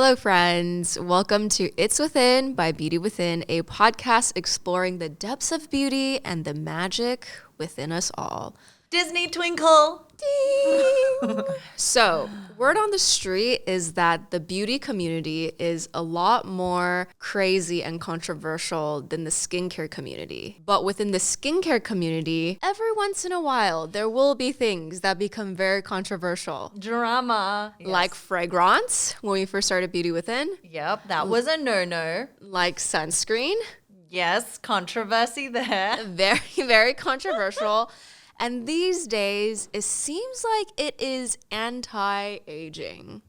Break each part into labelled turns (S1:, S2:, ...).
S1: Hello, friends. Welcome to It's Within by Beauty Within, a podcast exploring the depths of beauty and the magic within us all.
S2: Disney twinkle.
S1: Ding! So, word on the street is that the beauty community is a lot more crazy and controversial than the skincare community. But within the skincare community, every once in a while, there will be things that become very controversial.
S2: Drama.
S1: Like fragrance, when we first started Beauty Within.
S2: Yep, that was a no-no.
S1: Like sunscreen.
S2: Yes, controversy there.
S1: Very, very controversial. And these days, it seems like it is anti-aging.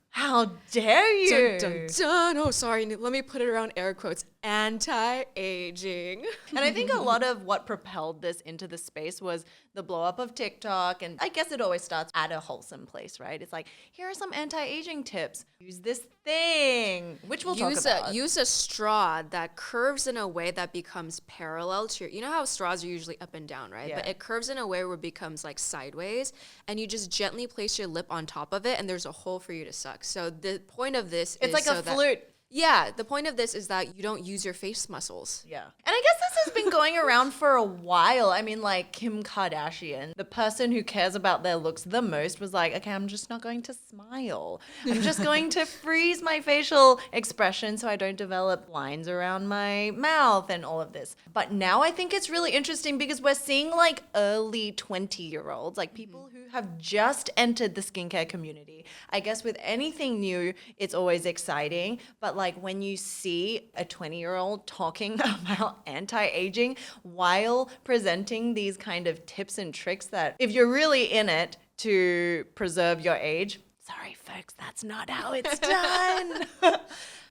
S2: How dare you?
S1: Dun, dun, dun. Oh, sorry. Let me put it around air quotes. Anti-aging.
S2: And I think a lot of what propelled this into the space was the blow up of TikTok. And I guess it always starts at a wholesome place, right? It's like, here are some anti-aging tips. Use this thing, which we'll talk about.
S1: Use a straw that curves in a way that becomes parallel to your, you know how straws are usually up and down, right?
S2: Yeah.
S1: But it curves in a way where it becomes like sideways, and you just gently place your lip on top of it, and there's a hole for you to suck. So the point of this
S2: It's
S1: is
S2: like
S1: so
S2: a
S1: that,
S2: flute.
S1: yeah, the point of this is that you don't use your face muscles.
S2: Yeah. And I guess this has been going around for a while. I mean, like Kim Kardashian, the person who cares about their looks the most, was like, okay, I'm just not going to smile. I'm just going to freeze my facial expression so I don't develop lines around my mouth and all of this. But now I think it's really interesting because we're seeing like early 20-year-olds, like people who have just entered the skincare community. I guess with anything new, it's always exciting. But like when you see a 20-year-old talking about anti-aging while presenting these kind of tips and tricks that if you're really in it to preserve your age, sorry folks, that's not how it's done.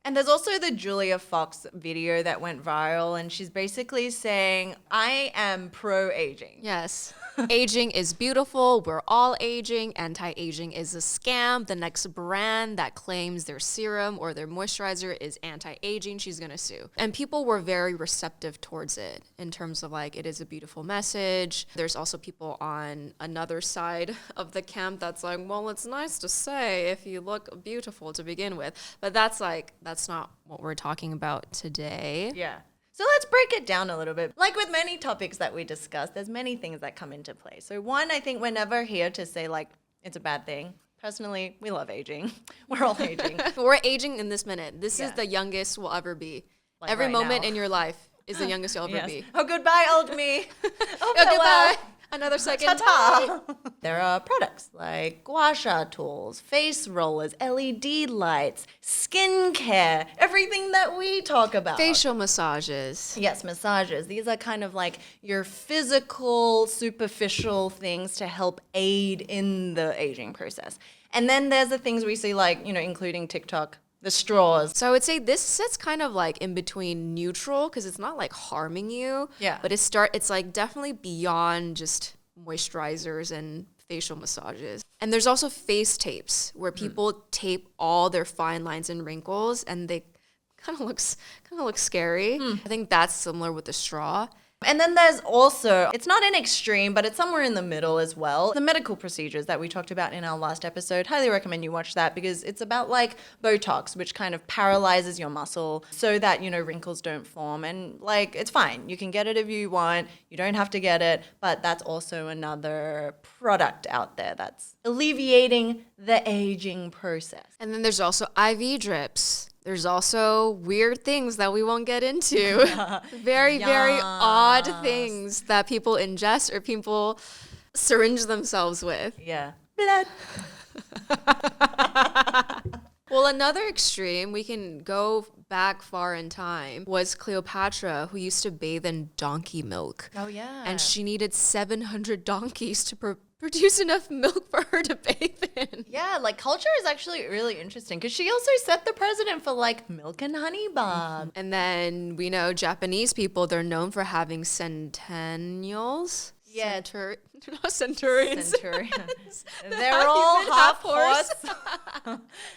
S2: And there's also the Julia Fox video that went viral, and she's basically saying, I am pro-aging.
S1: Yes. Aging is beautiful. We're all aging. Anti-aging is a scam. The next brand that claims their serum or their moisturizer is anti-aging, she's going to sue. And people were very receptive towards it in terms of like, it is a beautiful message. There's also people on another side of the camp that's like, well, it's nice to say if you look beautiful to begin with. But that's not what we're talking about today.
S2: Yeah. So let's break it down a little bit. Like with many topics that we discuss, there's many things that come into play. So one, I think we're never here to say like it's a bad thing. Personally, we love aging. We're all aging.
S1: We're aging in this minute. This is
S2: Yeah.
S1: the youngest we'll ever be.
S2: Like
S1: Every
S2: right
S1: moment
S2: now.
S1: in your life is the youngest you'll ever
S2: Yes.
S1: be.
S2: Oh, goodbye, old me. Oh,
S1: Goodbye. Another second.
S2: Ta-ta. There are products like gua sha tools, face rollers, LED lights, skincare, everything that we talk about.
S1: Facial massages.
S2: Yes, massages. These are kind of like your physical, superficial things to help aid in the aging process. And then there's the things we see like, including TikTok, the straws.
S1: So I would say this sits kind of like in between neutral because it's not like harming you.
S2: Yeah.
S1: But it's like definitely beyond just moisturizers and facial massages. And there's also face tapes where people tape all their fine lines and wrinkles and they kind of look scary. I think that's similar with the straw.
S2: And then there's also, it's not an extreme, but it's somewhere in the middle as well. The medical procedures that we talked about in our last episode, highly recommend you watch that because it's about like Botox, which kind of paralyzes your muscle so that, wrinkles don't form. And like, it's fine. You can get it if you want. You don't have to get it. But that's also another product out there that's alleviating the aging process.
S1: And then there's also IV drips. There's also weird things that we won't get into. Very odd things that people ingest or people syringe themselves with.
S2: Yeah. Blood.
S1: Well, another extreme, we can go back far in time, was Cleopatra, who used to bathe in donkey milk.
S2: Oh, yeah.
S1: And she needed 700 donkeys to produce enough milk for her to bathe in.
S2: Yeah, like culture is actually really interesting because she also set the precedent for like milk and honey baths.
S1: And then we know Japanese people, they're known for having centennials.
S2: Yeah.
S1: Not centurions.
S2: Centurions. They're all half horse.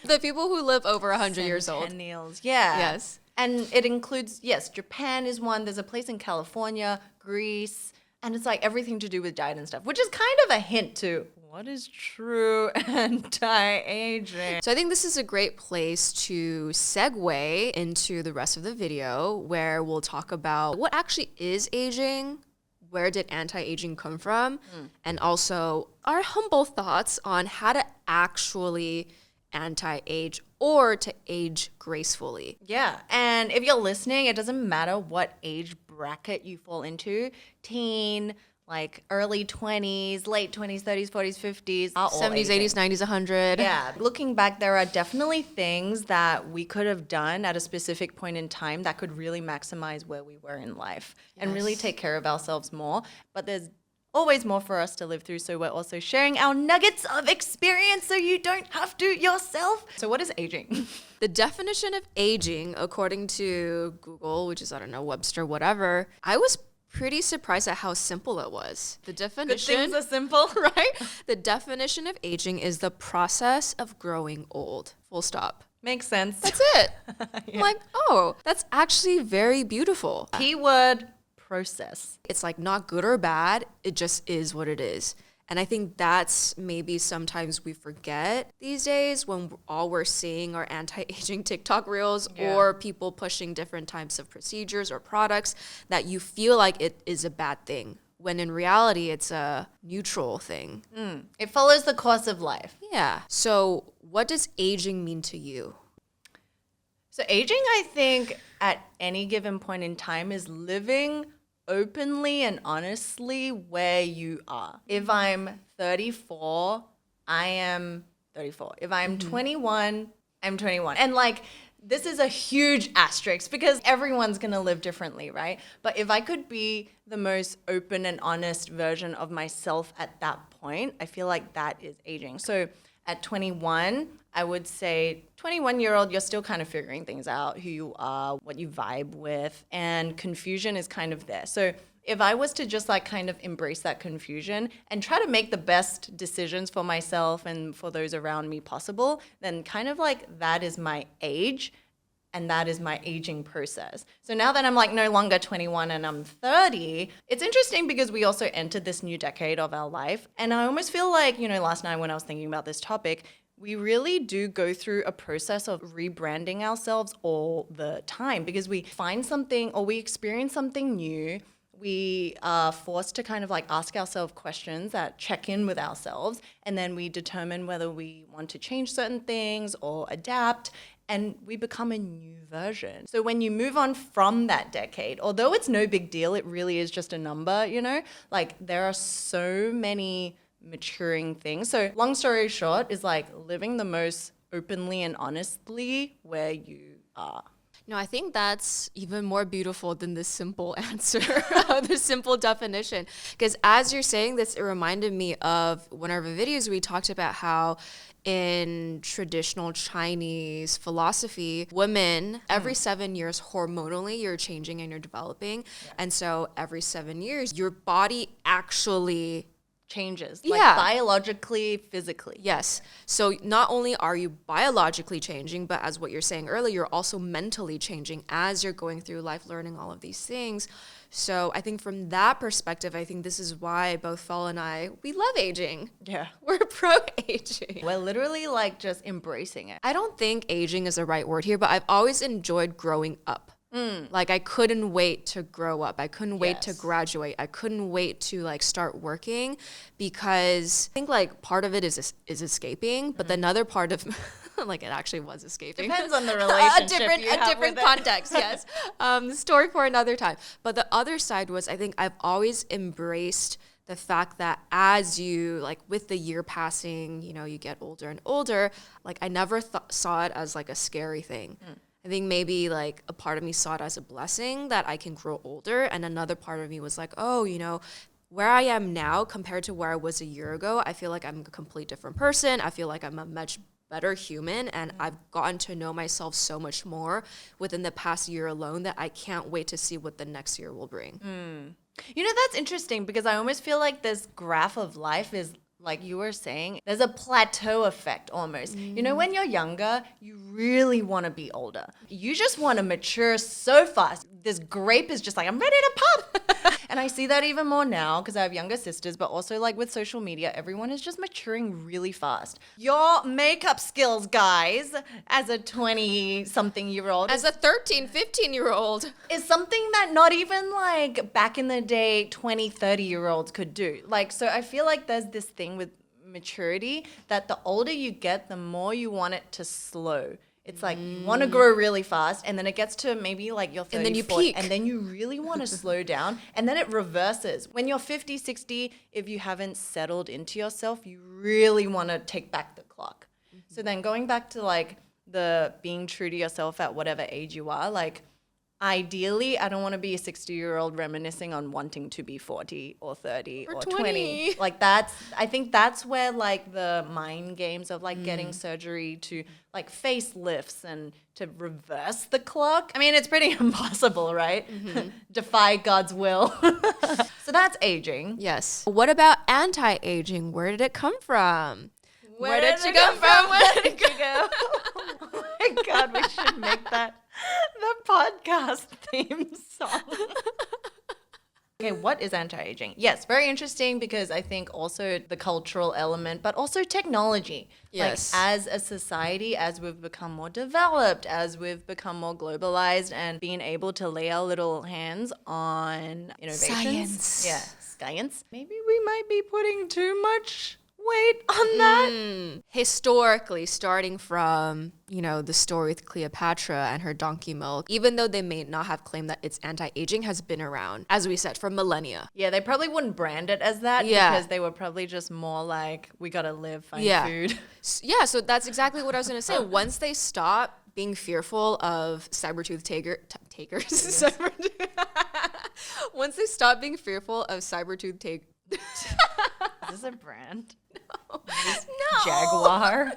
S1: The people who live over 100 years old.
S2: Centennials, yeah.
S1: Yes.
S2: And it includes, yes, Japan is one. There's a place in California, Greece, and it's like everything to do with diet and stuff, which is kind of a hint to What is true anti-aging?
S1: So I think this is a great place to segue into the rest of the video where we'll talk about what actually is aging, where did anti-aging come from, and also our humble thoughts on how to actually anti-age or to age gracefully.
S2: Yeah. And if you're listening, it doesn't matter what age bracket you fall into, teen, like early 20s, late 20s, 30s, 40s, 50s, are all
S1: 70s,
S2: aging.
S1: 80s, 90s, 100.
S2: Yeah. Looking back, there are definitely things that we could have done at a specific point in time that could really maximize where we were in life and really
S1: Yes.
S2: take care of ourselves more. But there's always more for us to live through. So we're also sharing our nuggets of experience so you don't have to yourself. So what is aging?
S1: The definition of aging, according to Google, which is, I don't know, Webster, whatever, I was pretty surprised at how simple it was. The
S2: Good
S1: definition,
S2: things are simple, right?
S1: the definition of aging is the process of growing old. Full stop.
S2: Makes sense.
S1: That's it. I'm like, oh, that's actually very beautiful.
S2: Keyword process.
S1: It's like not good or bad. It just is what it is. And I think that's maybe sometimes we forget these days when all we're seeing are anti-aging TikTok reels or people pushing different types of procedures or products that you feel like it is a bad thing, when in reality it's a neutral thing.
S2: It follows the course of life.
S1: Yeah. So what does aging mean to you?
S2: So aging, I think, at any given point in time is living openly and honestly where you are. If I'm 34, I am 34. If I'm 21, I'm 21. And like, this is a huge asterisk because everyone's going to live differently, right? But if I could be the most open and honest version of myself at that point, I feel like that is aging. So at 21, I would say 21-year-old, you're still kind of figuring things out, who you are, what you vibe with, and confusion is kind of there. So if I was to just like kind of embrace that confusion and try to make the best decisions for myself and for those around me possible, then kind of like that is my age and that is my aging process. So now that I'm like no longer 21 and I'm 30, it's interesting because we also entered this new decade of our life. And I almost feel like, you know, last night when I was thinking about this topic, we really do go through a process of rebranding ourselves all the time because we find something or we experience something new. We are forced to kind of like ask ourselves questions that check in with ourselves, and then we determine whether we want to change certain things or adapt, and we become a new version. So when you move on from that decade, although it's no big deal, it really is just a number, you know, like there are so many maturing things. So long story short is like living the most openly and honestly where you are.
S1: No, I think that's even more beautiful than the simple answer, the simple definition. Because as you're saying this, it reminded me of one of our videos we talked about how in traditional Chinese philosophy, women, every 7 years, hormonally, you're changing and you're developing. Yeah. And so every 7 years, your body actually
S2: changes,
S1: yeah,
S2: like biologically, physically.
S1: Yes. So not only are you biologically changing, but as what you're saying earlier, you're also mentally changing as you're going through life, learning all of these things. So I think from that perspective, I think this is why both Fel and I, we love aging.
S2: Yeah.
S1: We're pro-aging.
S2: We're literally like just embracing it.
S1: I don't think aging is the right word here, but I've always enjoyed growing up. Like I couldn't wait to grow up. I couldn't wait to graduate. I couldn't wait to like start working because I think like part of it is escaping, but another part of like it actually was escaping.
S2: Depends on the relationship.
S1: a different context, yes. Story for another time. But the other side was I think I've always embraced the fact that as you, like with the year passing, you know, you get older and older, like I never saw it as like a scary thing. I think maybe like a part of me saw it as a blessing that I can grow older. And another part of me was like, oh, you know, where I am now compared to where I was a year ago, I feel like I'm a complete different person. I feel like I'm a much better human. And I've gotten to know myself so much more within the past year alone that I can't wait to see what the next year will bring.
S2: You know, that's interesting because I almost feel like this graph of life is like you were saying, there's a plateau effect almost. You know, when you're younger, you really want to be older. You just want to mature so fast. This grape is just like, I'm ready to pop. And I see that even more now because I have younger sisters, but also like with social media, everyone is just maturing really fast. Your makeup skills, guys, as a 20-something-year-old,
S1: As a 13, 15-year-old.
S2: is something that not even like back in the day 20, 30-year-olds could do. Like, so I feel like there's this thing with maturity that the older you get, the more you want it to slow. It's like you want to grow really fast, and then it gets to maybe like you're 30,
S1: And then you
S2: 40,
S1: peak.
S2: and then you really want to slow down, and then it reverses. When you're 50, 60, if you haven't settled into yourself, you really want to take back the clock. So then going back to like the being true to yourself at whatever age you are, like ideally, I don't want to be a 60-year-old reminiscing on wanting to be 40 or 30 or 20. Like I think that's where like the mind games of like getting surgery to like facelifts and to reverse the clock. I mean, it's pretty impossible, right? Defy God's will. So that's aging.
S1: Yes. What about anti-aging? Where did it come from?
S2: Where did you come from? Where did you go? Oh my God, we should make that the podcast theme song. Okay, what is anti-aging? Yes, very interesting because I think also the cultural element, but also technology.
S1: Yes.
S2: Like as a society, as we've become more developed, as we've become more globalized and being able to lay our little hands on innovations.
S1: Science.
S2: Yeah, science. Maybe we might be putting too much weight on that.
S1: Historically, starting from, the story with Cleopatra and her donkey milk, even though they may not have claimed that it's anti-aging, has been around, as we said, for millennia.
S2: Yeah, they probably wouldn't brand it as that because they were probably just more like, we gotta live, find food.
S1: Yeah, so that's exactly what I was going to say. Once they stop being fearful of saber-tooth tigers, once they stop being fearful of saber-tooth tigers,
S2: Is this a brand?
S1: No.
S2: Jaguar.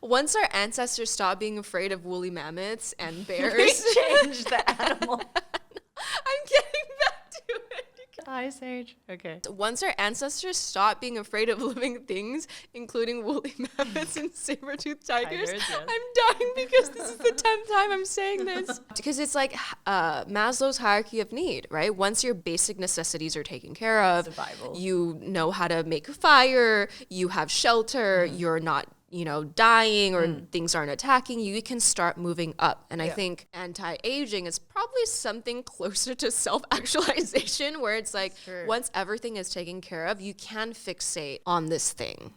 S1: Once our ancestors stopped being afraid of woolly mammoths and
S2: We
S1: bears,
S2: changed the animal.
S1: I'm getting back to it.
S2: Ice Age. Okay.
S1: Once our ancestors stopped being afraid of living things, including woolly mammoths and saber-toothed tigers,
S2: Tigers, yes.
S1: I'm dying because this is the 10th time I'm saying this. Because it's like Maslow's hierarchy of need, right? Once your basic necessities are taken care of,
S2: Survival.
S1: you know how to make a fire, you have shelter, you're not dying or things aren't attacking you, you can start moving up. And I think anti-aging is probably something closer to self-actualization where it's like once everything is taken care of, you can fixate on this thing.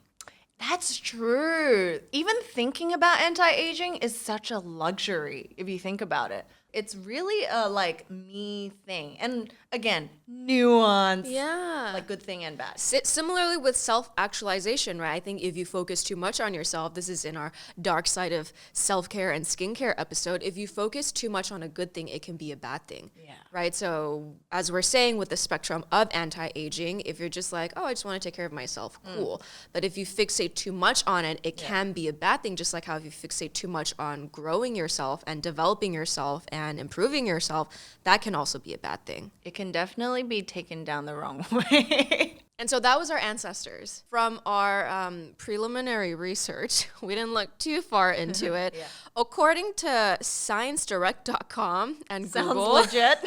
S2: That's true. Even thinking about anti-aging is such a luxury if you think about it. It's really a like me thing. And again, nuance.
S1: Yeah.
S2: Like good thing and bad.
S1: Similarly with self-actualization, right? I think if you focus too much on yourself, this is in our dark side of self-care and skincare episode, if you focus too much on a good thing, it can be a bad thing.
S2: Yeah.
S1: Right? So as we're saying with the spectrum of anti-aging, if you're just like, oh, I just want to take care of myself, cool. But if you fixate too much on it, it can be a bad thing, just like how if you fixate too much on growing yourself and developing yourself and improving yourself, that can also be a bad thing.
S2: It can definitely be taken down the wrong way.
S1: And so that was our ancestors. From our preliminary research, we didn't look too far into it. According to ScienceDirect.com and
S2: Sounds
S1: Google,
S2: legit.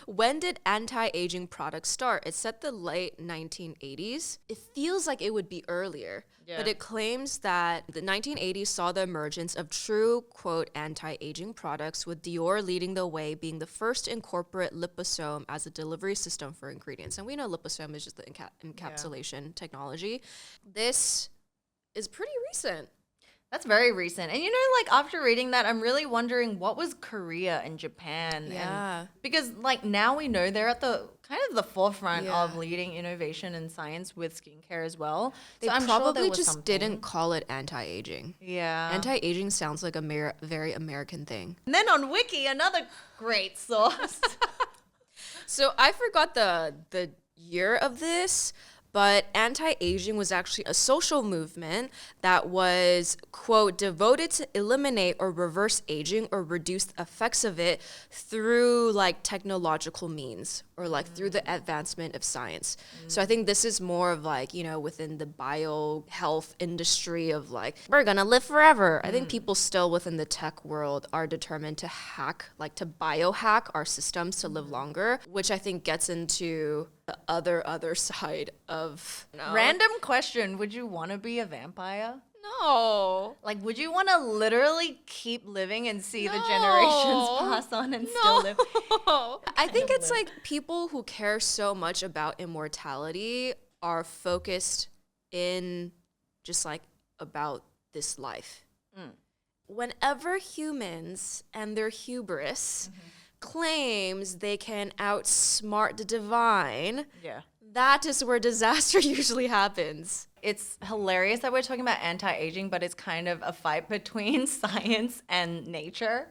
S1: when did anti-aging products start? It said the late 1980s. It feels like it would be earlier. But it claims that the 1980s saw the emergence of true, quote, anti-aging products, with Dior leading the way, being the first to incorporate liposome as a delivery system for ingredients. And we know liposome is just the encapsulation technology. This is pretty recent.
S2: That's very recent. And like after reading that, I'm really wondering what was Korea and Japan.
S1: Yeah.
S2: Because like now we know they're at the kind of the forefront of leading innovation in science with skincare as well.
S1: They
S2: so I'm
S1: probably
S2: sure there was
S1: just
S2: something.
S1: didn't call it anti-aging.
S2: Yeah.
S1: Anti-aging sounds like a very American thing.
S2: And then on Wiki, another great source.
S1: So I forgot the year of this, But anti-aging was actually a social movement that was, quote, devoted to eliminate or reverse aging or reduce the effects of it through like technological means or like through the advancement of science. So I think this is more of like, you know, within the bio health industry of like, we're gonna live forever. I think people still within the tech world are determined to hack, like to biohack our systems to live longer, which I think gets into the other side of
S2: Random question, would you want to be a vampire?
S1: No.
S2: Like, would you want to literally keep living and see the generations pass on and still live?
S1: I think it's like people who care so much about immortality are focused in just like about this life. Whenever humans and their hubris claims they can outsmart the divine, that is where disaster usually happens.
S2: It's hilarious that we're talking about anti-aging, but it's kind of a fight between science and nature,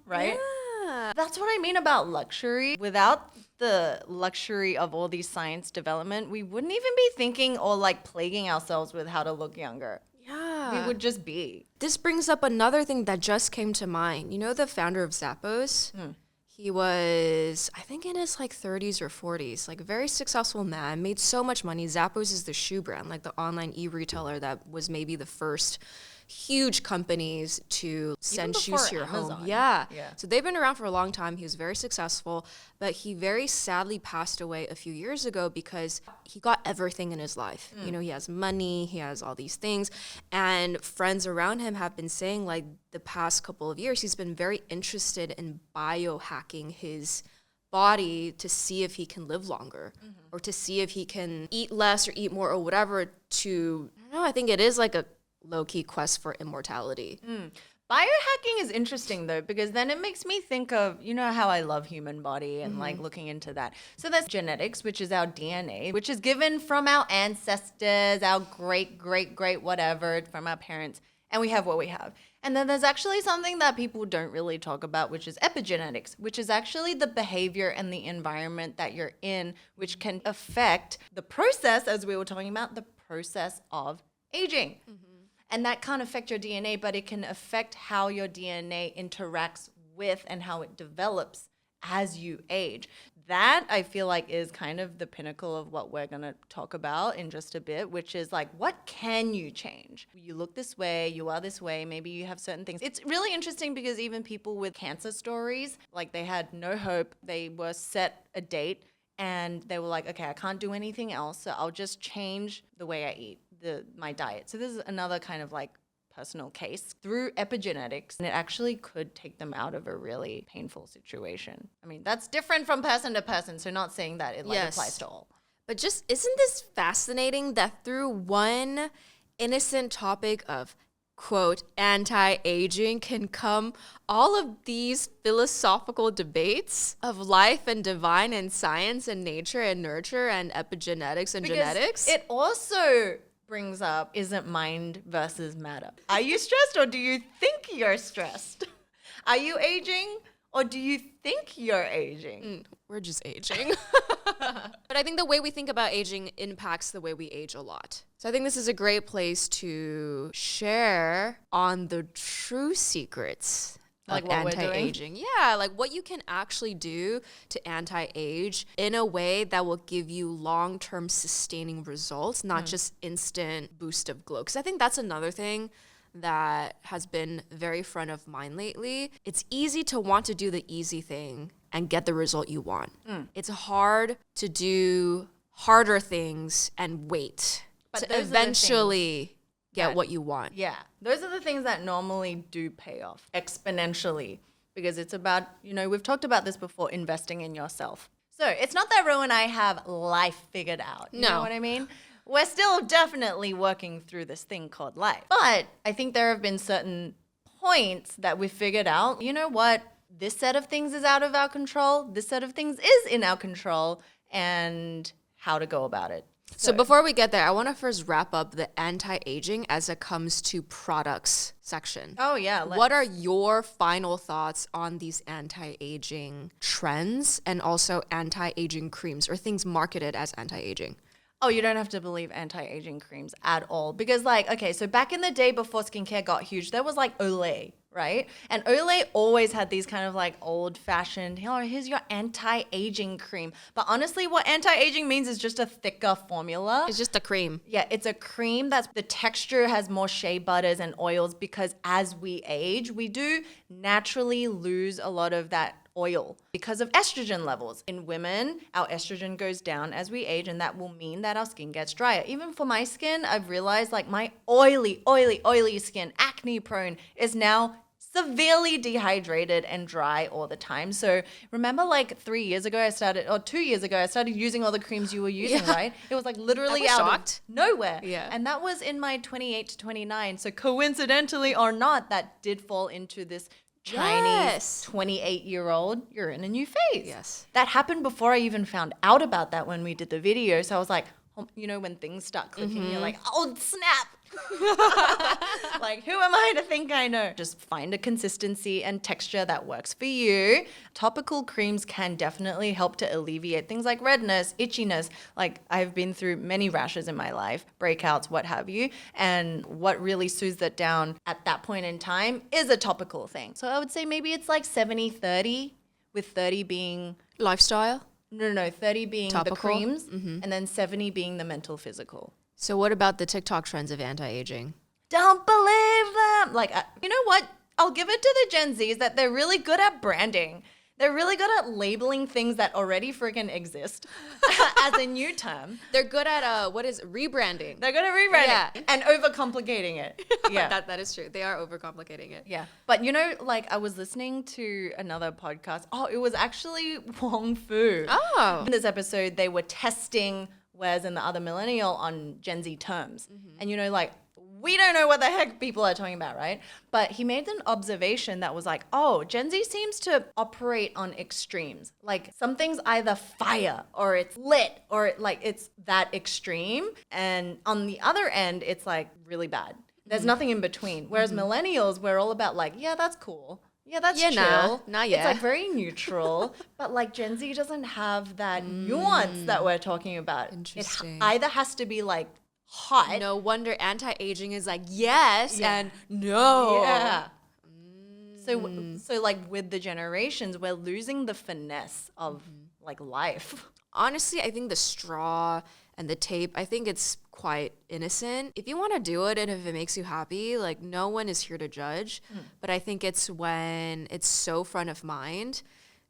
S2: right?
S1: Yeah.
S2: That's what I mean about luxury. Without the luxury of all these science development, we wouldn't even be thinking or like plaguing ourselves with how to look younger.
S1: Yeah.
S2: We would just be.
S1: This brings up another thing that just came to mind. You know the founder of Zappos? He was, I think, in his like 30s or 40s, like a very successful man, made so much money. Zappos is the shoe brand, like the online e-retailer that was maybe the first huge companies to send shoes to your
S2: Amazon.
S1: home. Yeah.
S2: Yeah.
S1: So they've been around for a long time. He was very successful, but he very sadly passed away a few years ago because he got everything in his life. You know, he has money, he has all these things, and friends around him have been saying like the past couple of years, he's been very interested in biohacking his body to see if he can live longer or to see if he can eat less or eat more or whatever to, I don't know, I think it is like a low-key quest for immortality.
S2: Biohacking is interesting though, because then it makes me think of, you know how I love human body and like looking into that. So there's genetics, which is our DNA, which is given from our ancestors, our great whatever, from our parents, and we have what we have. And then there's actually something that people don't really talk about, which is epigenetics, which is actually the behavior and the environment that you're in, which can affect the process, as we were talking about, the process of aging. And that can't affect your DNA, but it can affect how your DNA interacts with and how it develops as you age. That, I feel like, is kind of the pinnacle of what we're going to talk about in just a bit, which is like, what can you change? You look this way, you are this way, maybe you have certain things. It's really interesting because even people with cancer stories, like they had no hope, they were set a date, and they were like, okay, I can't do anything else, so I'll just change the way I eat, my diet. So this is another kind of like personal case through epigenetics, and it actually could take them out of a really painful situation. I mean, that's different from person to person, so not saying that it like applies to all.
S1: But just, isn't this fascinating that through one innocent topic of, quote, anti-aging can come all of these philosophical debates of life and divine and science and nature and nurture and epigenetics and genetics?
S2: It also brings up, isn't mind versus matter. Are you stressed or do you think you're stressed? Are you aging or do you think you're aging?
S1: We're just aging. But I think the way we think about aging impacts the way we age a lot. So I think this is a great place to share on the true secrets
S2: Like
S1: of
S2: what we're doing?
S1: anti-aging. Yeah, like what you can actually do to anti-age in a way that will give you long-term sustaining results, not just instant boost of glow. Because I think that's another thing that has been very front of mind lately. It's easy to want to do the easy thing and get the result you want. It's hard to do harder things and wait
S2: But
S1: to
S2: those are the
S1: eventually get
S2: that-
S1: what you want.
S2: Yeah, those are the things that normally do pay off exponentially because it's about, you know, we've talked about this before, investing in yourself. So it's not that Ro and I have life figured out. You know
S1: No.
S2: what I mean? We're still definitely working through this thing called life. But I think there have been certain points that we've figured out. You know what? This set of things is out of our control. This set of things is in our control, and how to go about it.
S1: So before we get there, I want to first wrap up the anti-aging as it comes to products section.
S2: Oh, yeah.
S1: What are your final thoughts on these anti-aging trends and also anti-aging creams or things marketed as anti-aging?
S2: Oh, you don't have to believe anti-aging creams at all. Because like, okay, so back in the day before skincare got huge, there was like Olay, right? And Olay always had these kind of like old fashioned, here's your anti-aging cream. But honestly, what anti-aging means is just a thicker formula.
S1: It's just a cream.
S2: Yeah, it's a cream that's the texture has more shea butters and oils because as we age, we do naturally lose a lot of that oil because of estrogen levels. In women, our estrogen goes down as we age, and that will mean that our skin gets drier. Even for my skin, I've realized like my oily skin, acne prone, is now severely dehydrated and dry all the time. So remember like 3 years ago I started, or 2 years ago, I started using all the creams you were using, right? It was like literally out
S1: shocked.
S2: of nowhere.
S1: Yeah.
S2: And that was in my 28 to 29. So coincidentally or not, that did fall into this Chinese 28-year-old, you're in a new phase.
S1: Yes.
S2: That happened before I even found out about that when we did the video. So I was like, you know, when things start clicking, you're like, oh, snap. Like, who am I to think I know? Just find a consistency and texture that works for you. Topical creams can definitely help to alleviate things like redness, itchiness. Like, I've been through many rashes in my life, breakouts, what have you. And what really soothes it down at that point in time is a topical thing. So I would say maybe it's like 70-30, with 30 being
S1: Lifestyle?
S2: No, 30 being
S1: Topical?
S2: the creams, and then 70 being the mental physical.
S1: So what about the TikTok trends of anti-aging?
S2: Don't believe them. Like, you know what? I'll give it to the Gen Zs that they're really good at branding. They're really good at labeling things that already freaking exist as a new term.
S1: They're good at rebranding.
S2: They're good at rebranding
S1: Yeah.
S2: and overcomplicating it. Yeah.
S1: that is true. They are overcomplicating it.
S2: Yeah. But you know, like I was listening to another podcast. Oh, it was actually Wong Fu.
S1: Oh.
S2: In this episode, they were testing Wes and the other millennial on Gen Z terms. And you know, like, we don't know what the heck people are talking about, right? But he made an observation that was like, oh, Gen Z seems to operate on extremes. Like something's either fire or it's lit or it's that extreme. And on the other end, it's like really bad. There's nothing in between. Whereas millennials, we're all about like, yeah, that's cool. Yeah, that's chill.
S1: Not
S2: It's
S1: yet.
S2: like very neutral. But like Gen Z doesn't have that nuance that we're talking about.
S1: Interesting.
S2: It either has to be like hot.
S1: No wonder anti-aging is like yes and no.
S2: Yeah. So like with the generations, we're losing the finesse of like life.
S1: Honestly, I think the straw and the tape, I think it's quite innocent. If you want to do it and if it makes you happy, like no one is here to judge. But I think it's when it's so front of mind.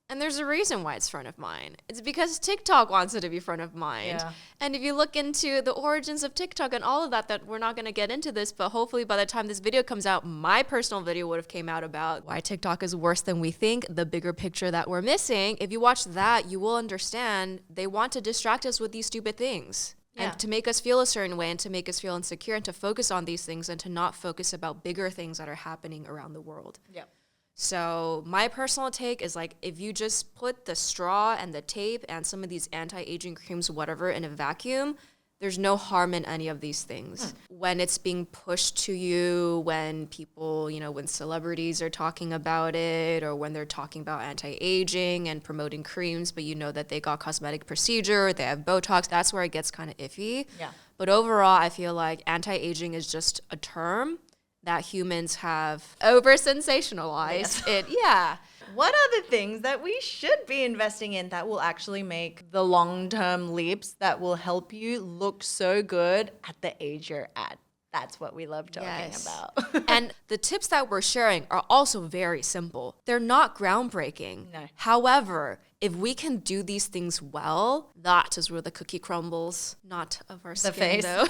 S1: And there's a reason why it's front of mind. It's because TikTok wants it to be front of mind.
S2: Yeah.
S1: And if you look into the origins of TikTok and all of that we're not going to get into this, but hopefully by the time this video comes out, my personal video would have came out about why TikTok is worse than we think, the bigger picture that we're missing. If you watch that, you will understand they want to distract us with these stupid things.
S2: Yeah.
S1: And to make us feel a certain way and to make us feel insecure and to focus on these things and to not focus about bigger things that are happening around the world.
S2: Yep.
S1: So my personal take is like if you just put the straw and the tape and some of these anti-aging creams, whatever, in a vacuum, there's no harm in any of these things. When it's being pushed to you, when people, you know, when celebrities are talking about it or when they're talking about anti-aging and promoting creams, but you know that they got cosmetic procedure, they have Botox, that's where it gets kind of iffy.
S2: Yeah.
S1: But overall, I feel like anti-aging is just a term that humans have over-sensationalized it. Yeah.
S2: What are the things that we should be investing in that will actually make the long-term leaps that will help you look so good at the age you're at? That's what we love talking about.
S1: And the tips that we're sharing are also very simple. They're not groundbreaking.
S2: No.
S1: However, if we can do these things well, that is where the cookie crumbles. Not of our skin,
S2: face.
S1: though.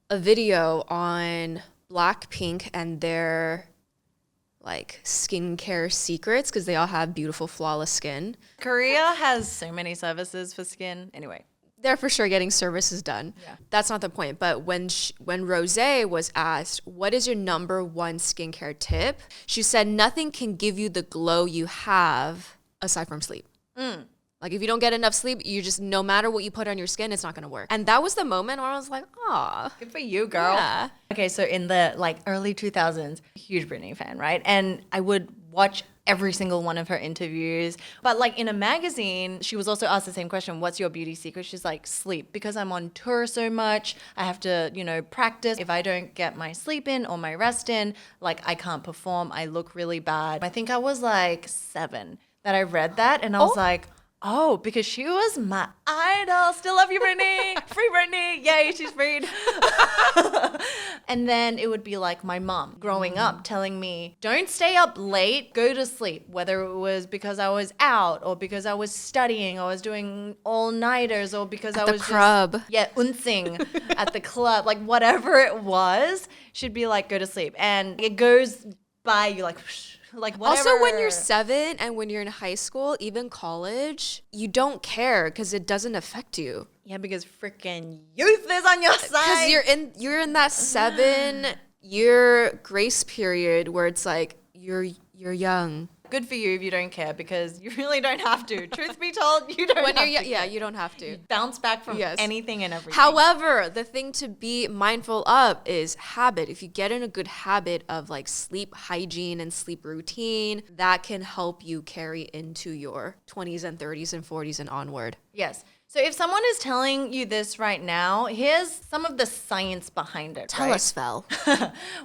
S1: A video on Blackpink and their like skincare secrets because they all have beautiful, flawless skin.
S2: Korea has so many services for skin. Anyway.
S1: They're for sure getting services done.
S2: Yeah.
S1: That's not the point. But when Rose was asked, what is your number one skincare tip? She said, nothing can give you the glow you have aside from sleep. Like if you don't get enough sleep, you just, no matter what you put on your skin, it's not going to work. And that was the moment where I was like, aw.
S2: Good for you, girl.
S1: Yeah.
S2: Okay, so in the like early 2000s, huge Britney fan, right? And I would watch every single one of her interviews. But like in a magazine, she was also asked the same question, what's your beauty secret? She's like, sleep. Because I'm on tour so much, I have to, practice. If I don't get my sleep in or my rest in, like I can't perform. I look really bad. I think I was like 7 that I read that and I was like, oh, because she was my idol. Still love you, Brittany. Free Brittany. Yay, she's freed. And then it would be like my mom growing up telling me, don't stay up late, go to sleep. Whether it was because I was out or because I was studying or I was doing all-nighters or because I was
S1: club.
S2: Unsing at the club. Like whatever it was, she'd be like, go to sleep. And it goes by you like, whoosh, like whatever.
S1: Also, when you're 7 and when you're in high school, even college, you don't care because it doesn't affect you.
S2: Yeah, because freaking youth is on your side.
S1: Because you're in that 7-year grace period where it's like you're young.
S2: Good for you if you don't care because you really don't have to. Truth be told, you don't have to.
S1: Yeah, you don't have to.
S2: You bounce back from anything and everything.
S1: However, the thing to be mindful of is habit. If you get in a good habit of like sleep hygiene and sleep routine, that can help you carry into your 20s and 30s and 40s and onward.
S2: Yes. So if someone is telling you this right now, here's some of the science behind it.
S1: Tell us, Fel.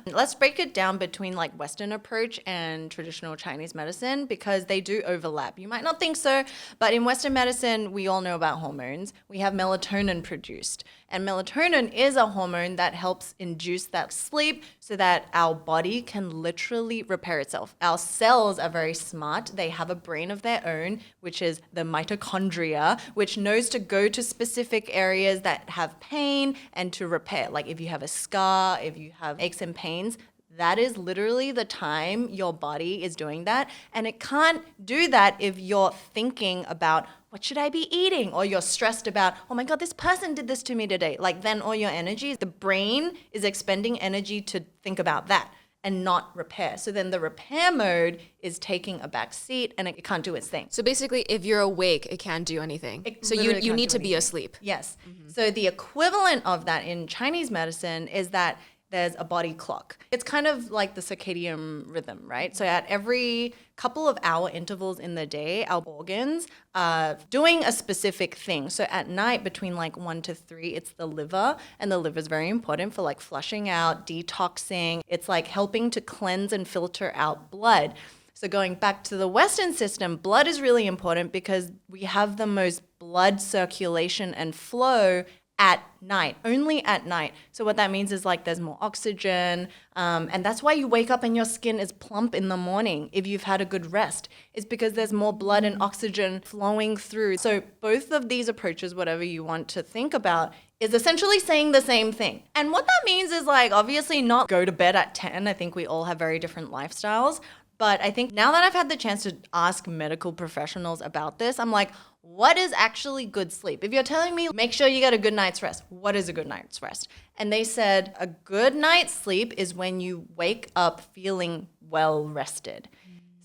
S2: Let's break it down between like Western approach and traditional Chinese medicine because they do overlap. You might not think so, but in Western medicine, we all know about hormones. We have melatonin produced. And melatonin is a hormone that helps induce that sleep so that our body can literally repair itself. Our cells are very smart. They have a brain of their own, which is the mitochondria, which knows to go to specific areas that have pain and to repair. Like if you have a scar, if you have aches and pains, that is literally the time your body is doing that. And it can't do that if you're thinking about what should I be eating? Or you're stressed about, oh my God, this person did this to me today. Like then all your energy, the brain is expending energy to think about that and not repair. So then the repair mode is taking a back seat and it can't do its thing.
S1: So basically, if you're awake, it can't do anything. So you need to be asleep.
S2: Yes. Mm-hmm. So the equivalent of that in Chinese medicine is that there's a body clock. It's kind of like the circadian rhythm, right? So at every couple of hour intervals in the day, our organs are doing a specific thing. So at night between like 1 to 3, it's the liver, and the liver is very important for like flushing out, detoxing. It's like helping to cleanse and filter out blood. So going back to the Western system, blood is really important because we have the most blood circulation and flow at night, only at night. So what that means is like there's more oxygen, and that's why you wake up and your skin is plump in the morning if you've had a good rest. It's because there's more blood and oxygen flowing through. So both of these approaches, whatever you want to think about, is essentially saying the same thing. And what that means is like obviously not go to bed at 10. I think we all have very different lifestyles. But I think now that I've had the chance to ask medical professionals about this, I'm like, what is actually good sleep? If you're telling me, make sure you get a good night's rest, what is a good night's rest? And they said a good night's sleep is when you wake up feeling well rested.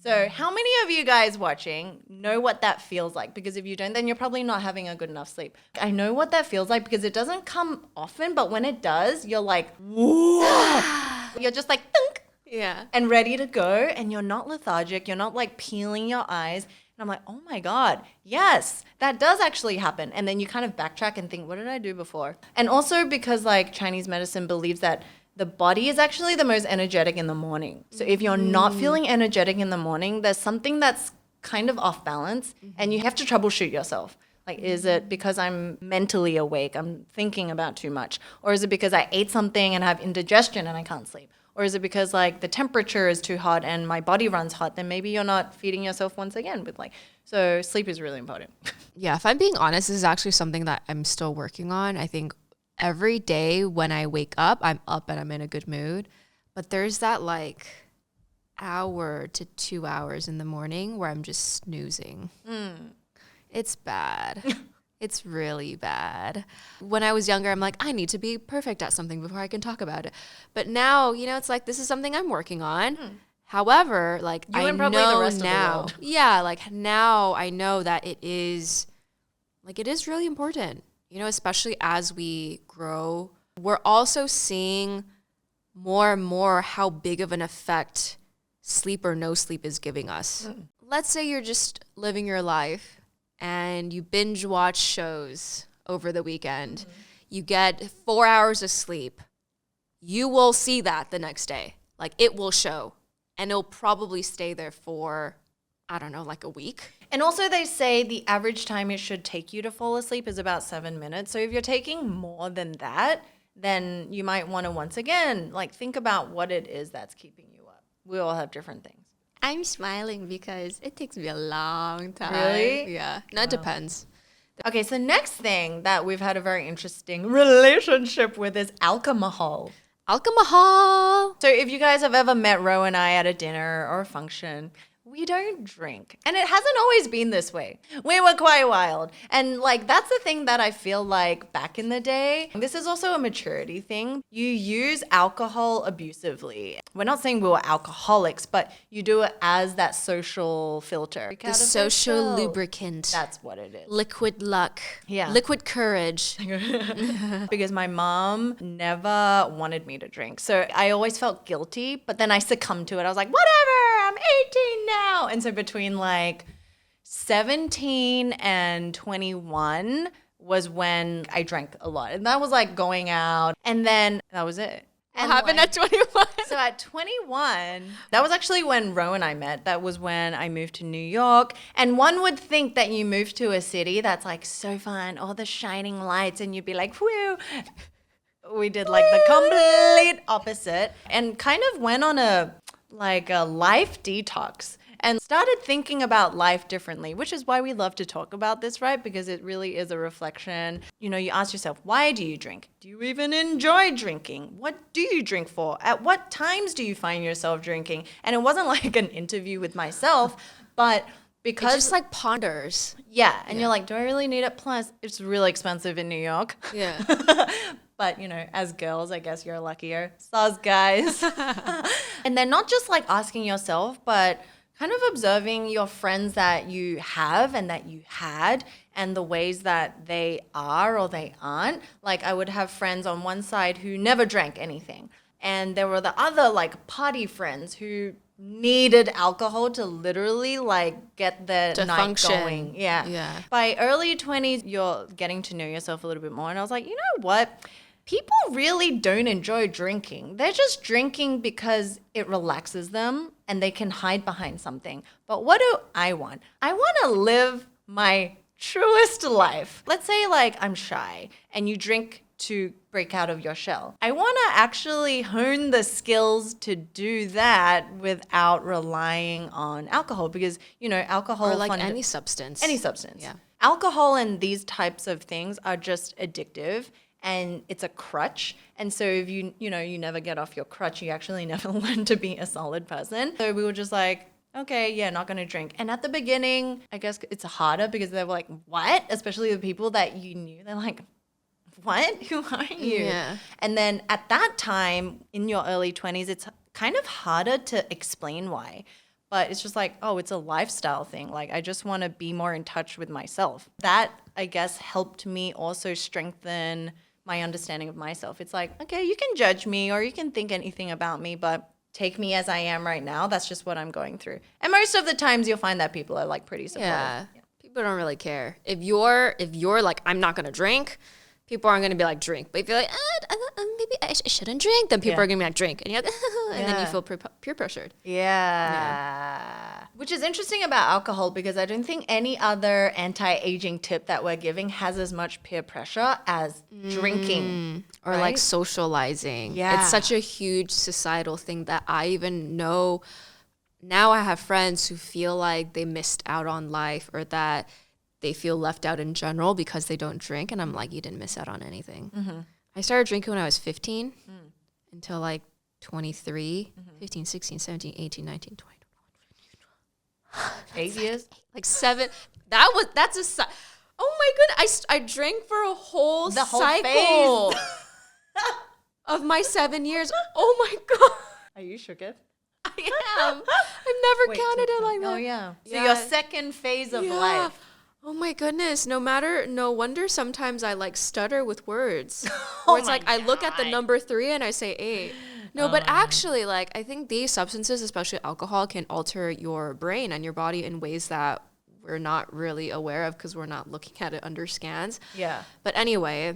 S2: So how many of you guys watching know what that feels like? Because if you don't, then you're probably not having a good enough sleep. I know what that feels like because it doesn't come often, but when it does, you're like, whoa. You're just like, thunk.
S1: Yeah.
S2: And ready to go, and you're not lethargic, you're not like peeling your eyes. And I'm like, oh my God, yes, that does actually happen. And then you kind of backtrack and think, what did I do before? And also because like Chinese medicine believes that the body is actually the most energetic in the morning. So if you're not feeling energetic in the morning, there's something that's kind of off balance and you have to troubleshoot yourself. Like, is it because I'm mentally awake, I'm thinking about too much? Or is it because I ate something and have indigestion and I can't sleep? Or is it because like the temperature is too hot and my body runs hot? Then maybe you're not feeding yourself once again with like, so sleep is really important.
S1: Yeah, if I'm being honest, this is actually something that I'm still working on. I think every day when I wake up, I'm up and I'm in a good mood. But there's that like hour to 2 hours in the morning where I'm just snoozing. It's bad. It's really bad. When I was younger, I'm like, I need to be perfect at something before I can talk about it. But now, it's like, this is something I'm working on. However, like,
S2: you and probably the rest
S1: now,
S2: of the world.
S1: yeah, like now I know that it is really important, especially as we grow. We're also seeing more and more how big of an effect sleep or no sleep is giving us. Let's say you're just living your life and you binge watch shows over the weekend. You get 4 hours of sleep. You will see that the next day. Like, it will show. And it'll probably stay there for, I don't know, like a week.
S2: And also they say the average time it should take you to fall asleep is about 7 minutes. So if you're taking more than that, then you might want to once again, like, think about what it is that's keeping you up. We all have different things.
S1: I'm smiling because it takes me a long time.
S2: Really?
S1: Yeah. That depends.
S2: Okay, so next thing that we've had a very interesting relationship with is alcohol.
S1: Alcohol.
S2: So if you guys have ever met Ro and I at a dinner or a function, we don't drink. And it hasn't always been this way. We were quite wild. And like, that's the thing that I feel like back in the day, this is also a maturity thing. You use alcohol abusively. We're not saying we were alcoholics, but you do it as that social filter.
S1: The social lubricant.
S2: That's what it is.
S1: Liquid luck.
S2: Yeah.
S1: Liquid courage.
S2: Because my mom never wanted me to drink. So I always felt guilty, but then I succumbed to it. I was like, whatever, I'm 18 now. And so between like 17 and 21 was when I drank a lot. And that was like going out. And then that was it.
S1: What happened at 21?
S2: So at 21, that was actually when Ro and I met. That was when I moved to New York. And one would think that you move to a city that's like so fun, all the shining lights, and you'd be like, whew. We did like the complete opposite and kind of went on a life detox and started thinking about life differently, which is why we love to talk about this, right? Because it really is a reflection. You know, you ask yourself, why do you drink? Do you even enjoy drinking? What do you drink for? At what times do you find yourself drinking? And it wasn't like an interview with myself, but because...
S1: It's just like ponders.
S2: Yeah. And you're like, do I really need it? Plus, it's really expensive in New York.
S1: Yeah.
S2: But, you know, as girls, I guess you're luckier. Sus, guys. And then not just like asking yourself, but kind of observing your friends that you have and that you had and the ways that they are or they aren't. Like I would have friends on one side who never drank anything. And there were the other like party friends who needed alcohol to literally like get the
S1: To
S2: night
S1: function.
S2: going. Yeah. By early 20s, you're getting to know yourself a little bit more. And I was like, you know what? People really don't enjoy drinking. They're just drinking because it relaxes them and they can hide behind something. But what do I want? I want to live my truest life. Let's say like I'm shy and you drink to break out of your shell. I want to actually hone the skills to do that without relying on alcohol because, you know, alcohol...
S1: Or like any substance.
S2: Any substance.
S1: Yeah.
S2: Alcohol and these types of things are just addictive. And it's a crutch. And so if you never get off your crutch, you actually never learn to be a solid person. So we were just like, okay, yeah, not going to drink. And at the beginning, I guess it's harder because they were like, what? Especially the people that you knew. They're like, what? Who are you?
S1: Yeah.
S2: And then at that time, in your early 20s, it's kind of harder to explain why. But it's just like, oh, it's a lifestyle thing. Like, I just want to be more in touch with myself. That, I guess, helped me also strengthen my understanding of myself. It's like, okay, you can judge me or you can think anything about me, but take me as I am right now. That's just what I'm going through. And most of the times you'll find that people are like pretty supportive.
S1: Yeah. People don't really care. If you're like, I'm not going to drink, people aren't going to be like, drink. But if you're like, maybe I shouldn't drink, then people are going to be like, drink. And you're like, and then you feel peer pressured.
S2: Yeah. Which is interesting about alcohol because I don't think any other anti-aging tip that we're giving has as much peer pressure as drinking.
S1: Or like socializing.
S2: Yeah.
S1: It's such a huge societal thing that I even know. Now I have friends who feel like they missed out on life or that they feel left out in general because they don't drink. And I'm like, you didn't miss out on anything. Mm-hmm. I started drinking when I was 15 until like 23, 15, 16, 17, 18, 19, 20.
S2: 8 years?
S1: Like 7. That's a... Oh my goodness. I drank for a whole cycle
S2: phase.
S1: of my 7 years. Oh my God.
S2: Are you shook it?
S1: I am. I've never counted it like that.
S2: Oh, yeah. So your second phase of life.
S1: Oh my goodness. No wonder sometimes I like stutter with words. Or it's like I look at the number 3 and I say 8. No, but actually, like, I think these substances, especially alcohol, can alter your brain and your body in ways that we're not really aware of because we're not looking at it under scans.
S2: Yeah.
S1: But anyway,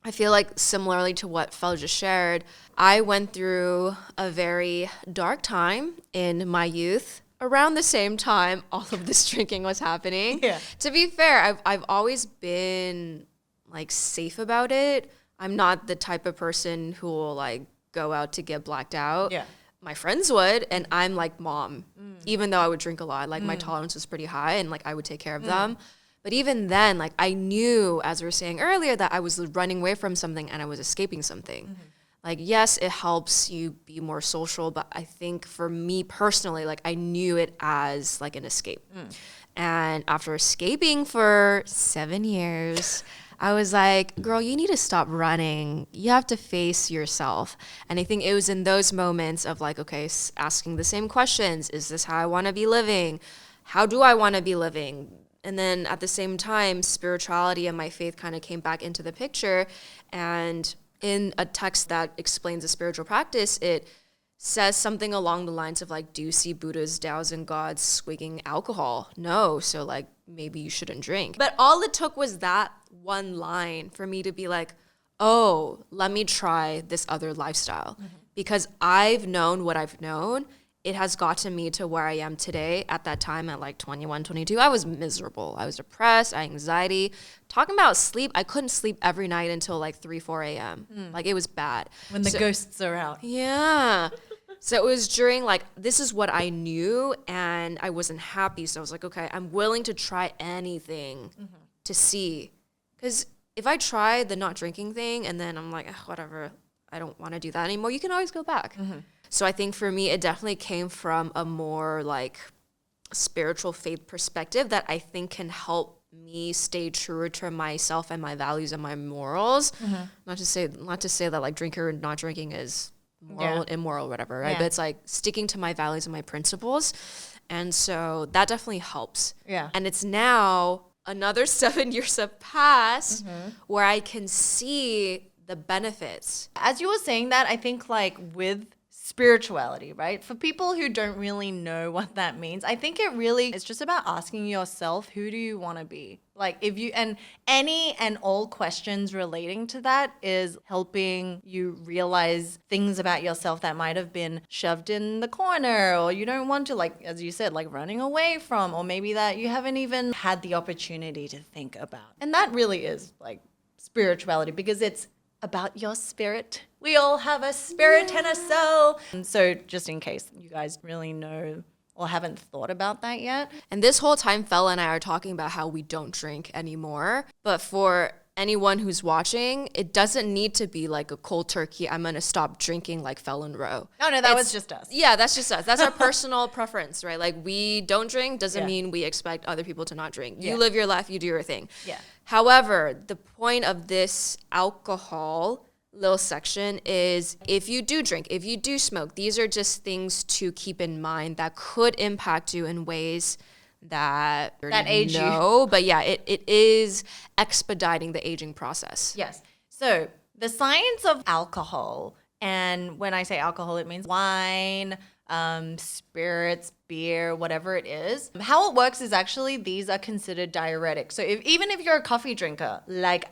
S1: I feel like similarly to what Fel just shared, I went through a very dark time in my youth. Around the same time all of this drinking was happening.
S2: Yeah.
S1: To be fair, I've always been like safe about it. I'm not the type of person who will like go out to get blacked out.
S2: Yeah.
S1: My friends would, and I'm like mom. Even though I would drink a lot, like my tolerance was pretty high and like I would take care of them. But even then, like I knew, as we were saying earlier, that I was running away from something and I was escaping something. Like, yes, it helps you be more social, but I think for me personally, like I knew it as like an escape. And after escaping for 7 years, I was like, girl, you need to stop running. You have to face yourself. And I think it was in those moments of like, okay, asking the same questions. Is this how I want to be living? How do I want to be living? And then at the same time, spirituality and my faith kind of came back into the picture. And in a text that explains a spiritual practice, it says something along the lines of like, do you see Buddhas, Taoists, and gods swigging alcohol? No. So like, maybe you shouldn't drink. But all it took was that one line for me to be like, oh, let me try this other lifestyle. Because I've known what I've known. It has gotten me to where I am today. At that time, at like 21, 22, I was miserable. I was depressed, I had anxiety. Talking about sleep, I couldn't sleep every night until like 3, 4 a.m. Like it was bad.
S2: When the ghosts are out.
S1: Yeah. So it was during like, this is what I knew and I wasn't happy. So I was like, okay, I'm willing to try anything to see. Because if I try the not drinking thing and then I'm like, whatever, I don't want to do that anymore, you can always go back. So I think for me, it definitely came from a more like spiritual faith perspective that I think can help me stay truer to myself and my values and my morals. Not to say that like drinking or not drinking is moral, immoral, whatever, right?
S2: Yeah.
S1: But it's like sticking to my values and my principles. And so that definitely helps.
S2: Yeah.
S1: And it's now another 7 years have passed where I can see the benefits.
S2: As you were saying that, I think like with spirituality, right? For people who don't really know what that means, I think it's just about asking yourself, who do you want to be? Like if you, and any and all questions relating to that is helping you realize things about yourself that might have been shoved in the corner or you don't want to, like, as you said, like running away from, or maybe that you haven't even had the opportunity to think about. And that really is like spirituality because it's about your spirit. We all have a spirit and a soul. And so just in case you guys really know or haven't thought about that yet.
S1: And this whole time, Fel and I are talking about how we don't drink anymore. But for anyone who's watching, it doesn't need to be like a cold turkey, I'm going to stop drinking like Fel Ro.
S2: Oh, no, that was just us.
S1: Yeah, that's just us. That's our personal preference, right? Like we don't drink doesn't mean we expect other people to not drink. You live your life, you do your thing.
S2: Yeah.
S1: However, the point of this alcohol little section is if you do drink, if you do smoke, these are just things to keep in mind that could impact you in ways that
S2: age you.
S1: no, but yeah, it is expediting the aging process.
S2: Yes. So the science of alcohol, and when I say alcohol, it means wine, spirits, beer, whatever it is. How it works is actually these are considered diuretics. So even if you're a coffee drinker like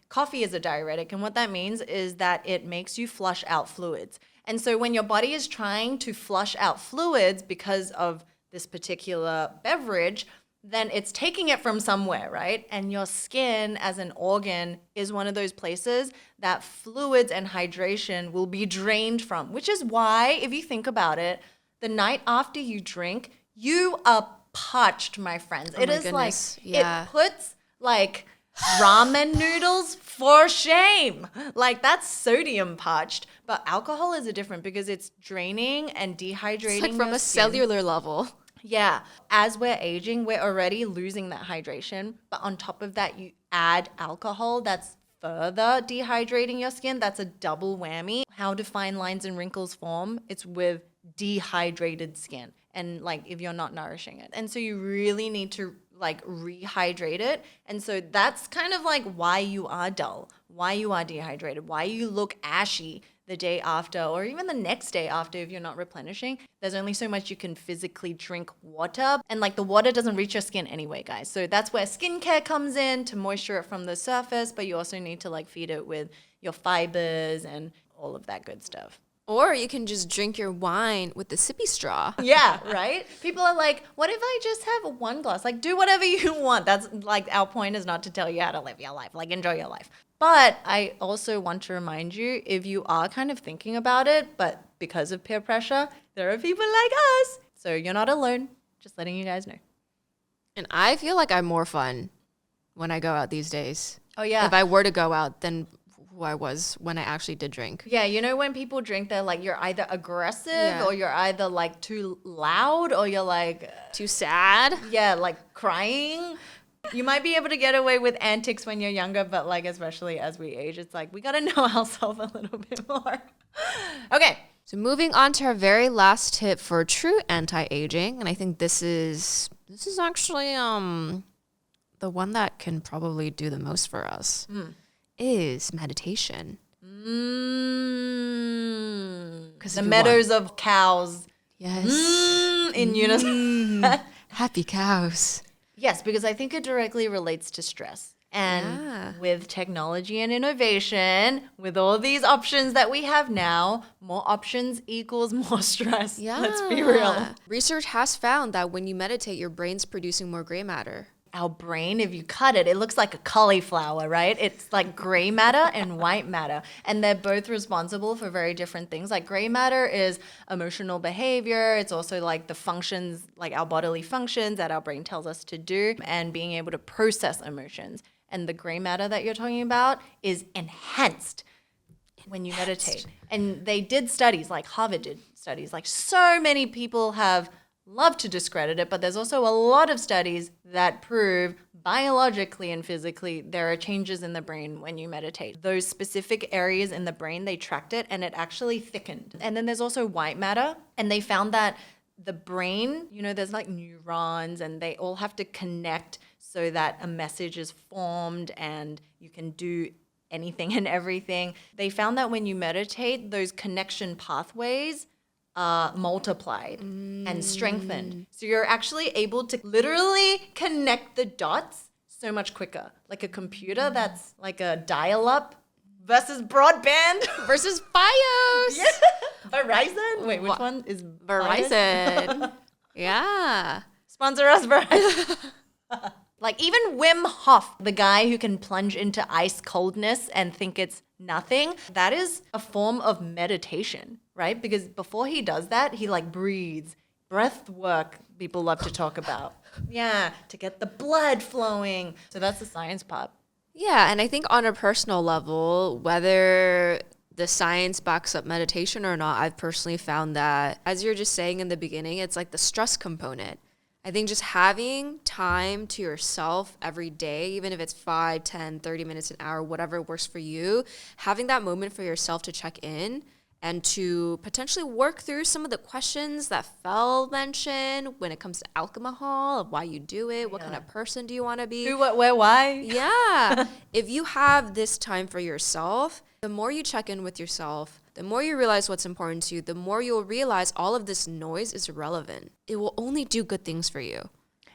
S2: coffee is a diuretic. And what that means is that it makes you flush out fluids. And so when your body is trying to flush out fluids because of this particular beverage, then it's taking it from somewhere, right? And your skin as an organ is one of those places that fluids and hydration will be drained from, which is why, if you think about it, the night after you drink, you are parched, my friends.
S1: Oh
S2: it
S1: my
S2: is
S1: goodness.
S2: like,
S1: Yeah.
S2: it puts like ramen noodles for shame. Like that's sodium parched, but alcohol is a different because it's draining and dehydrating
S1: It's like from
S2: your
S1: a
S2: skin.
S1: cellular level.
S2: Yeah. As we're aging, we're already losing that hydration. But on top of that, you add alcohol that's further dehydrating your skin. That's a double whammy. How do fine lines and wrinkles form? It's with dehydrated skin and like if you're not nourishing it. And so you really need to like rehydrate it. And so that's kind of like why you are dull, why you are dehydrated, why you look ashy. the day after or even the next day after if you're not replenishing, there's only so much you can physically drink water. And like the water doesn't reach your skin anyway, guys. So that's where skincare comes in to moisture it from the surface, but you also need to like feed it with your fibers and all of that good stuff.
S1: Or you can just drink your wine with the sippy straw.
S2: Yeah, right? People are like, what if I just have one glass? Like, do whatever you want. That's like, our point is not to tell you how to live your life. Like, enjoy your life. But I also want to remind you, if you are kind of thinking about it, but because of peer pressure, there are people like us. So you're not alone. Just letting you guys know.
S1: And I feel like I'm more fun when I go out these days.
S2: Oh, yeah.
S1: If I were to go out than who I was when I actually did drink.
S2: Yeah, you know when people drink, they're like, you're either aggressive or you're either like too loud or you're like...
S1: Too sad?
S2: Yeah, like crying. You might be able to get away with antics when you're younger, but like especially as we age, it's like we got to know ourselves a little bit more. Okay.
S1: So moving on to our very last tip for true anti-aging, and I think this is actually the one that can probably do the most for us. Is meditation.
S2: The meadows of cows.
S1: Yes.
S2: In unison.
S1: Happy cows.
S2: Yes, because I think it directly relates to stress. And with technology and innovation, with all these options that we have now, more options equals more stress.
S1: Yeah.
S2: Let's be real.
S1: Research has found that when you meditate, your brain's producing more gray matter.
S2: Our brain, if you cut it, it looks like a cauliflower, right? It's like gray matter and white matter. And they're both responsible for very different things. Like gray matter is emotional behavior. It's also like the functions, like our bodily functions that our brain tells us to do and being able to process emotions. And the gray matter that you're talking about is enhanced when you meditate. And they did studies, like Harvard did studies. Like so many people have love to discredit it, but there's also a lot of studies that prove biologically and physically there are changes in the brain when you meditate. Those specific areas in the brain, they tracked it and it actually thickened. And then there's also white matter, and they found that the brain, you know, there's like neurons and they all have to connect so that a message is formed and you can do anything and everything. They found that when you meditate, those connection pathways multiplied and strengthened. So you're actually able to literally connect the dots so much quicker. Like a computer that's like a dial-up versus broadband.
S1: Versus Fios.
S2: Yeah. Verizon? Wait, which one is
S1: Verizon? Yeah.
S2: Sponsor us, Verizon. Like even Wim Hof, the guy who can plunge into ice coldness and think it's nothing, that is a form of meditation, right? Because before he does that, he like breathes. Breath work, people love to talk about. Yeah, to get the blood flowing. So that's the science part.
S1: Yeah, and I think on a personal level, whether the science backs up meditation or not, I've personally found that, as you're just saying in the beginning, it's like the stress component. I think just having time to yourself every day, even if it's 5, 10, 30 minutes, an hour, whatever works for you, having that moment for yourself to check in and to potentially work through some of the questions that Fel mentioned when it comes to alcohol, of why you do it, what kind of person do you want to be?
S2: Who, what, where, why?
S1: Yeah. If you have this time for yourself, the more you check in with yourself, the more you realize what's important to you, the more you'll realize all of this noise is irrelevant. It will only do good things for you.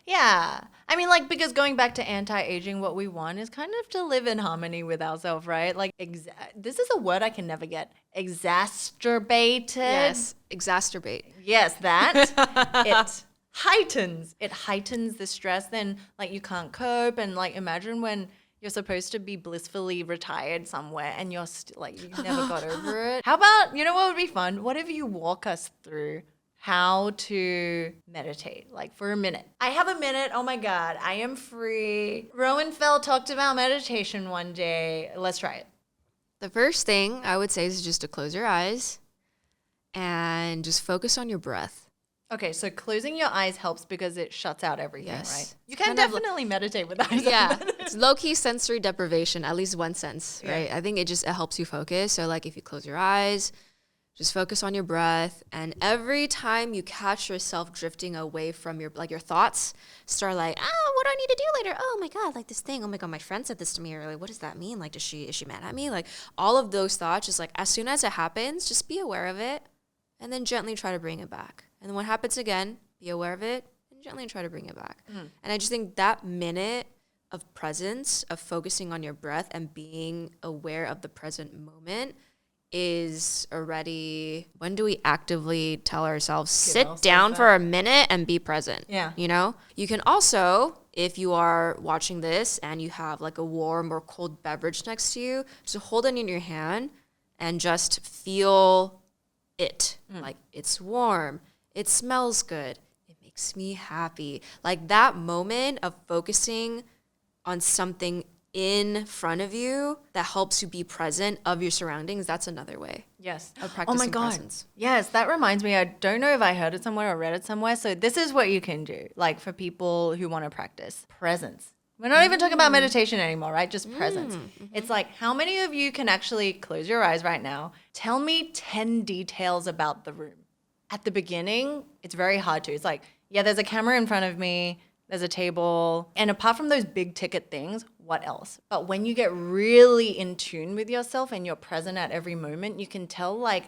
S2: Yeah. I mean, like, because going back to anti-aging, what we want is kind of to live in harmony with ourselves, right? Like, this is a word I can never get. Exacerbated.
S1: Yes, exacerbate.
S2: Yes, that. It heightens the stress. Then, like, you can't cope. And, like, imagine when you're supposed to be blissfully retired somewhere and you're still, like, you never got over it. How about, you know what would be fun? What if you walk us through how to meditate, like for a minute? I have a minute. Oh my God, I am free. Rowan Fel talked about meditation one day. Let's try it.
S1: The first thing I would say is just to close your eyes and just focus on your breath.
S2: Okay, so closing your eyes helps because it shuts out everything,
S1: Yes.
S2: right? You can definitely meditate with eyes
S1: Yeah,
S2: open.
S1: it's low-key sensory deprivation, at least one sense, right? I think it helps you focus. So like if you close your eyes, just focus on your breath, and every time you catch yourself drifting away from your thoughts, start like, what do I need to do later? Oh my God, like this thing. Oh my God, my friend said this to me earlier. What does that mean? Like, is she mad at me? Like all of those thoughts, just like as soon as it happens, just be aware of it and then gently try to bring it back. And then when it happens again, be aware of it and gently try to bring it back. And I just think that minute of presence, of focusing on your breath and being aware of the present moment is already, when do we actively tell ourselves, sit down for a minute and be present?
S2: Yeah.
S1: You know, you can also, if you are watching this and you have like a warm or cold beverage next to you, just hold it in your hand and just feel it. Like it's warm, it smells good, it makes me happy. Like that moment of focusing on something in front of you that helps you be present of your surroundings, that's another way.
S2: Yes.
S1: Of practicing
S2: oh my God.
S1: presence.
S2: Yes, that reminds me. I don't know if I heard it somewhere or read it somewhere. So this is what you can do, like for people who want to practice presence. We're not even talking about meditation anymore, right? Just presence. It's like, how many of you can actually close your eyes right now? Tell me 10 details about the room. At the beginning, it's very hard to. It's like, yeah, there's a camera in front of me. There's a table. And apart from those big ticket things, what else? But when you get really in tune with yourself and you're present at every moment, you can tell like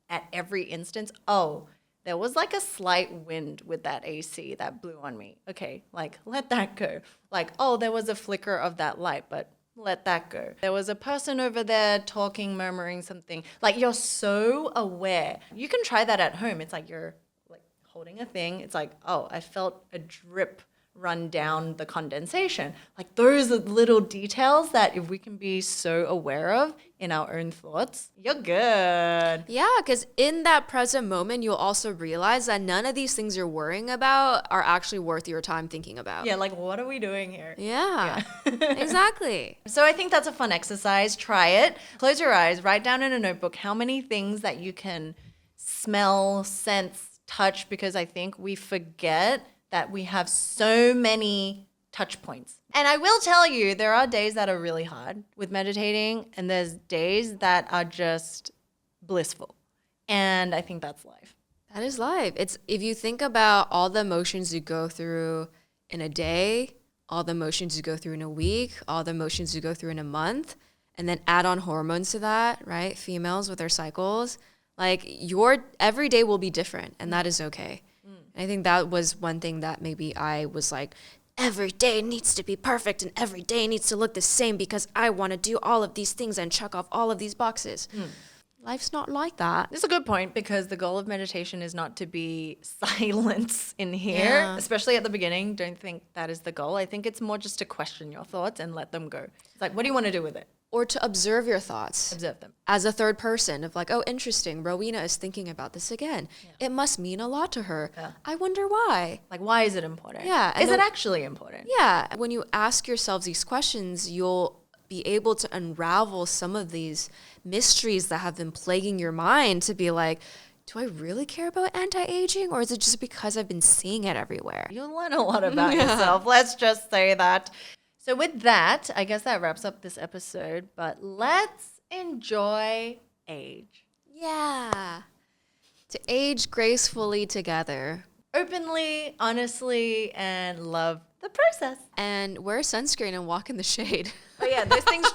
S2: at every instance, oh, there was like a slight wind with that AC that blew on me. Okay, like let that go. Like, oh, there was a flicker of that light, but let that go. There was a person over there talking, murmuring something. Like you're so aware. You can try that at home. It's like you're like holding a thing. It's like, oh, I felt a drip run down the condensation. Like those are little details that if we can be so aware of in our own thoughts, you're good.
S1: Yeah, because in that present moment, you'll also realize that none of these things you're worrying about are actually worth your time thinking about.
S2: Yeah, like what are we doing here?
S1: Yeah. Exactly.
S2: So I think that's a fun exercise. Try it. Close your eyes, write down in a notebook how many things that you can smell, sense, touch, because I think we forget that we have so many touch points. And I will tell you, there are days that are really hard with meditating, and there's days that are just blissful. And I think that's life.
S1: That is life. It's if you think about all the emotions you go through in a day, all the emotions you go through in a week, all the emotions you go through in a month, and then add on hormones to that, right? Females with their cycles, like your every day will be different, and that is okay. And I think that was one thing that maybe I was like, every day needs to be perfect and every day needs to look the same because I want to do all of these things and check off all of these boxes. Life's not like that.
S2: It's a good point because the goal of meditation is not to be silence in here, especially at the beginning. Don't think that is the goal. I think it's more just to question your thoughts and let them go. It's like, what do you want to do with it?
S1: Or to observe your thoughts.
S2: Observe them.
S1: As a third person of like, oh, interesting, Rowena is thinking about this again. It must mean a lot to her. I wonder why.
S2: Like, why is it important?
S1: Yeah.
S2: Is it actually important?
S1: Yeah. When you ask yourselves these questions, you'll be able to unravel some of these mysteries that have been plaguing your mind to be like, do I really care about anti-aging, or is it just because I've been seeing it everywhere?
S2: You'll learn a lot about yourself. Let's just say that. So with that, I guess that wraps up this episode, but let's enjoy age.
S1: Yeah. To age gracefully together.
S2: Openly, honestly, and love the process.
S1: And wear sunscreen and walk in the shade.
S2: Oh yeah, those things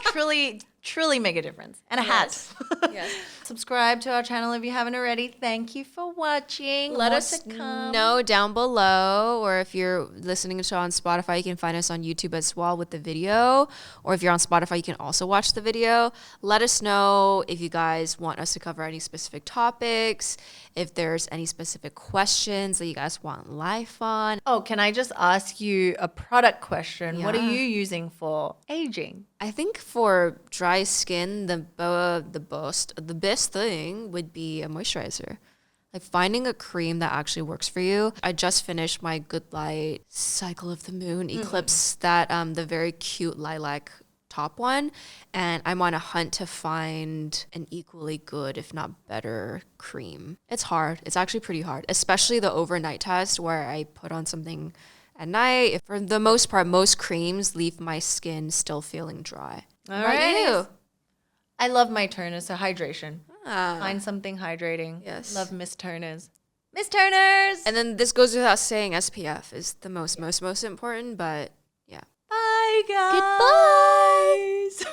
S2: truly make a difference. And a hat.
S1: Yes.
S2: Subscribe to our channel if you haven't already. Thank you for watching.
S1: Let
S2: More
S1: us
S2: to come.
S1: know down below, or if you're listening to the show on Spotify, you can find us on YouTube as well with the video. Or if you're on Spotify, you can also watch the video. Let us know if you guys want us to cover any specific topics, if there's any specific questions that you guys want life on.
S2: Oh, can I just ask you a product question? What are
S1: Yeah.
S2: you using for aging?
S1: I think for dry skin, the best thing would be a moisturizer. Like finding a cream that actually works for you. I just finished my Good Light Cycle of the Moon Eclipse, that the very cute lilac top one, and I'm on a hunt to find an equally good, if not better, cream. It's hard. It's actually pretty hard, especially the overnight test where I put on something at night. For the most part, most creams leave my skin still feeling dry.
S2: All
S1: What about
S2: right.
S1: you?
S2: I love my toners, so hydration.
S1: Ah.
S2: Find something hydrating.
S1: Yes.
S2: Love Miss Toners. Miss Toners!
S1: And then this goes without saying, SPF is the most important, but
S2: Bye, guys.
S1: Goodbye.